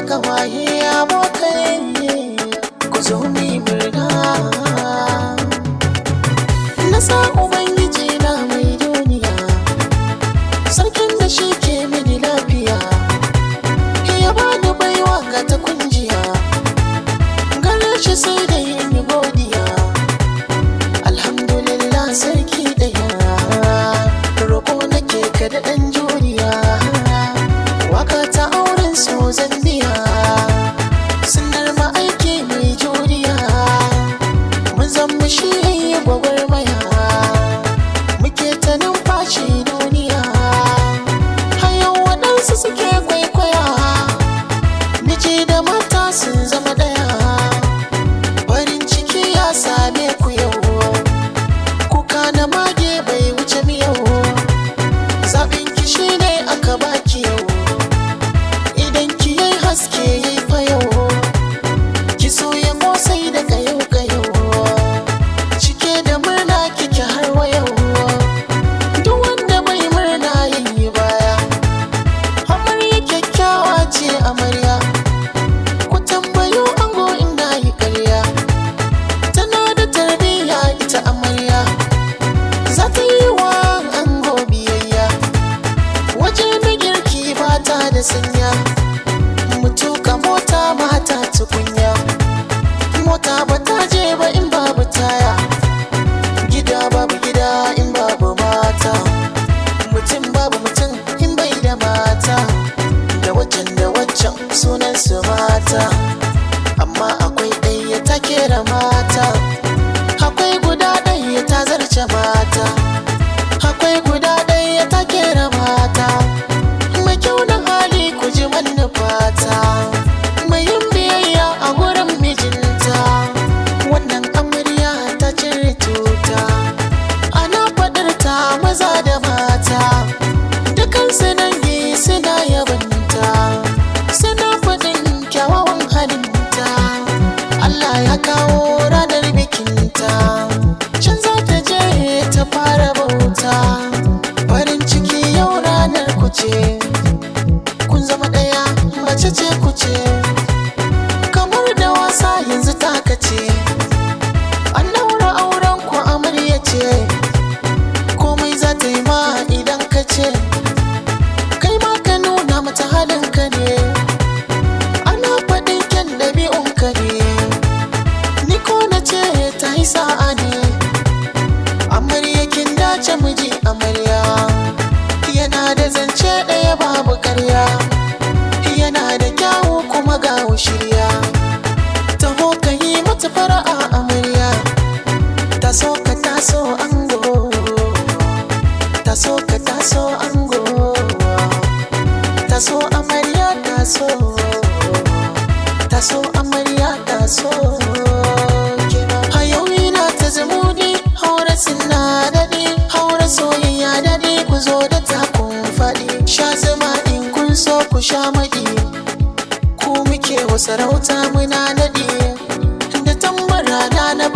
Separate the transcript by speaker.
Speaker 1: kawaye abokai ku zo mu yi murna. Na sa ubangiji na mai duniya sarkin da shi ke mini lafiya, ya bani baiwa ga ta kunjiya, gare shi sai da yin godiya. Alhamdulillah sarki daya, roƙo nake ka da ɗan juriya, waka ta auren so zan biya, sunnar ma'aiki mai juriya, mun zama shi gwagwarmaya, muke ta numfashi duniya, hayan waɗansu suke kwaikwaya, miji da mata sun zama ɗaya, farin ciki ya same ku yau, kuka na mage bai wuce miyau, zaɓin ki shi ne aka baki yau, idan ki yi haske yi fa yau, ki so ya kosai da kayau kayau, cike da murna kike har wa yau, duk wanda bai murna yi baya. Amarya kyakkyawa ce amarya, ku tambayo ango ina yi ƙarya, tana da tarbiyya ita amarya, za ta yi wa ango biyayya, waje na girki ba ta da sanya, mutuka mota mata tukunya, mota ba ta je ba in babu taya, gida babu gida in babu mata, mutum babu mutum in bai da mata, da waccan sunan su mata, amma akwai ɗaya ta kera mata, akwai guda ɗaya ta zarce mata, akwai guda ɗaya ta kera mata, mai kyau na hali ku ji manufata, mai yin biyayya a gurin mijinta, wannan amarya ta cire tuta, ana faɗar ta maza da mata, dukansu dangi suna yabanta, suna faɗin kyawawan halinta, Allah ya kawo ranar bikinta, can za ta je ta fara bauta, farin ciki yau ranar ku ce, kun zama ɗaya mace ce ku ce, kamar da wasa yanzu taka ce, an daura auren ku amarya ce, komai za ta yi ma idan ka ce, kai ma ka nuna mata halinka ne, ana faɗin kyan ɗabi'unka ne, ni ko na ce ta yi sa'a ne, amarya kin dace miji amarya, yana da zance ɗaya babu ƙarya, yana da kyawu kuma ga shirya, taho ka yi mata fara'a amarya, taso ka taso ango, taso ka taso ango, taso amarya taso, taso amarya taso, a yau ina ta zumuni haura suna daɗi, haura soyayya daɗi, ku zo da takun faɗi, sha zama in kun so ku sha maɗi, ku muke wa sarauta muna naɗi, da tambara na